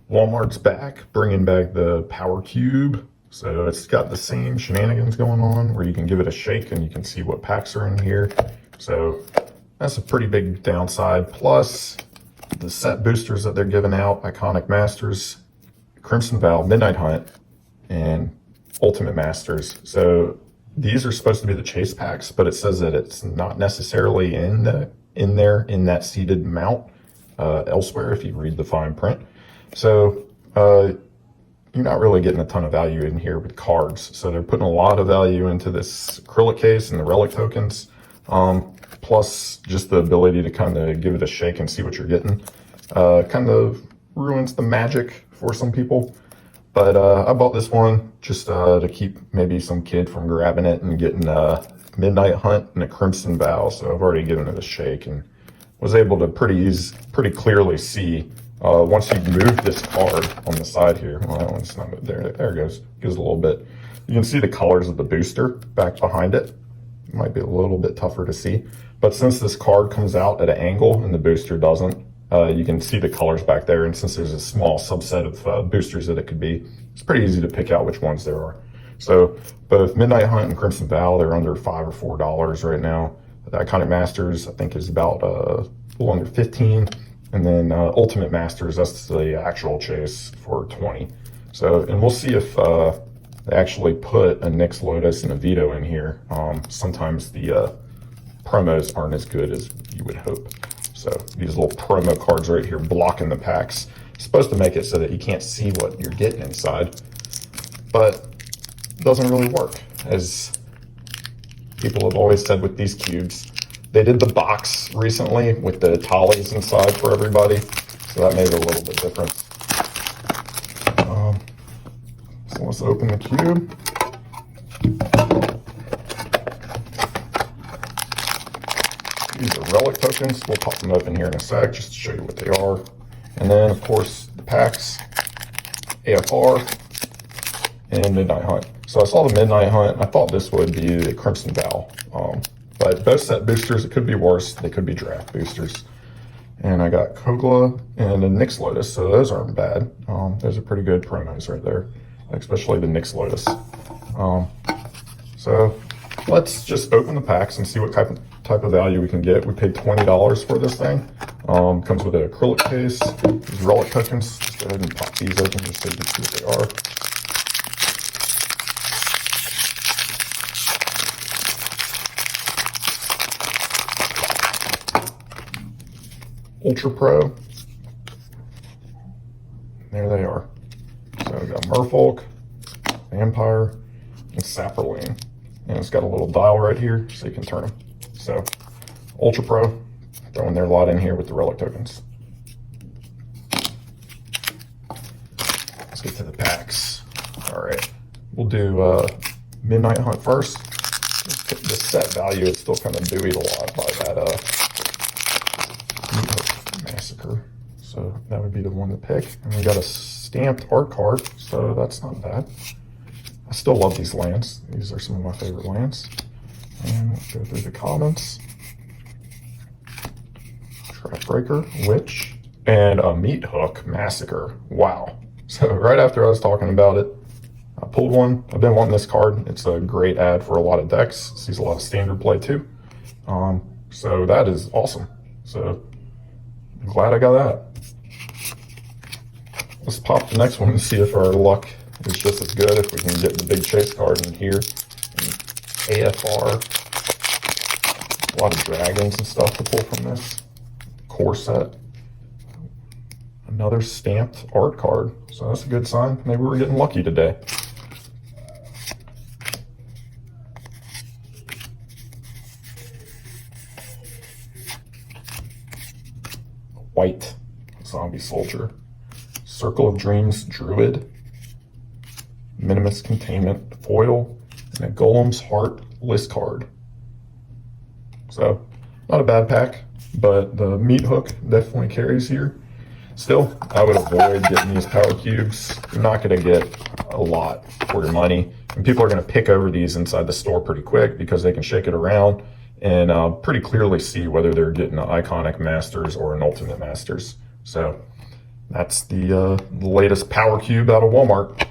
Walmart's back, bringing back the Power Cube. So it's got the same shenanigans going on where you can give it a shake and you can see what packs are in here. So that's a pretty big downside. Plus the set boosters that they're giving out, Iconic Masters, Crimson Vow, Midnight Hunt, and Ultimate Masters. So these are supposed to be the chase packs, but it says that it's not necessarily in that seeded amount elsewhere if you read the fine print. So you're not really getting a ton of value in here with cards. So they're putting a lot of value into this acrylic case and the relic tokens, plus just the ability to kind of give it a shake and see what you're getting. Kind of ruins the magic for some people. But I bought this one just to keep maybe some kid from grabbing it and getting a Midnight Hunt and a Crimson Vow. So I've already given it a shake and was able to pretty clearly see once you move this card on the side here. Well, that one's not there. There it goes. Gives a little bit. You can see the colors of the booster back behind it. It might be a little bit tougher to see. But since this card comes out at an angle and the booster doesn't, you can see the colors back there. And since there's a small subset of boosters that it could be, it's pretty easy to pick out which ones there are. So both Midnight Hunt and Crimson Vow, they're under $5 or $4 right now. The Iconic Masters, I think, is about a little under 15. And then Ultimate Masters, that's the actual chase, for 20. So, and we'll see if they actually put a Nyx Lotus and a Veto in here. Sometimes the promos aren't as good as you would hope. So these little promo cards right here blocking the packs. It's supposed to make it so that you can't see what you're getting inside. But it doesn't really work, as people have always said with these cubes. They did the box recently with the tallies inside for everybody, so that made it a little bit different. So let's open the cube. These are relic tokens. We'll pop them open here in a sec just to show you what they are. And then, of course, the packs, AFR, and Midnight Hunt. So I saw the Midnight Hunt. I thought this would be the Crimson Vow. But both set boosters, it could be worse. They could be draft boosters. And I got Kogla and a Nyx Lotus, so those aren't bad. Those are pretty good promos right there, especially the Nyx Lotus. So let's just open the packs and see what type of value we can get. We paid $20 for this thing. Comes with an acrylic case. These relic tokens. Let's go ahead and pop these open just so you can see what they are. Ultra Pro. There they are. So we got Merfolk, Vampire, and Saproling. And it's got a little dial right here so you can turn them. So Ultra Pro, throwing their lot in here with the relic tokens. Let's get to the packs. All right, we'll do Midnight Hunt first. The set value is still kind of buoyed a lot by that Massacre, so that would be the one to pick. And we got a stamped art card, so that's not bad. I still love these lands. These are some of my favorite lands. And let's go through the comments. Trapbreaker, Witch, and a Meat Hook Massacre. Wow. So right after I was talking about it, I pulled one. I've been wanting this card. It's a great ad for a lot of decks. Sees a lot of standard play too. So that is awesome. So I'm glad I got that. Let's pop the next one and see if our luck is just as good, if we can get the big chase card in here. And AFR. A lot of dragons and stuff to pull from this. Core set. Another stamped art card. So that's a good sign. Maybe we're getting lucky today. White Zombie Soldier, Circle of Dreams Druid, Minimus Containment Foil, and a Golem's Heart list card. So not a bad pack, but the Meat Hook definitely carries here. Still, I would avoid getting these Power Cubes. You're not going to get a lot for your money, and people are going to pick over these inside the store pretty quick because they can shake it around and pretty clearly see whether they're getting an Iconic Masters or an Ultimate Masters. So That's the latest Power Cube out of Walmart.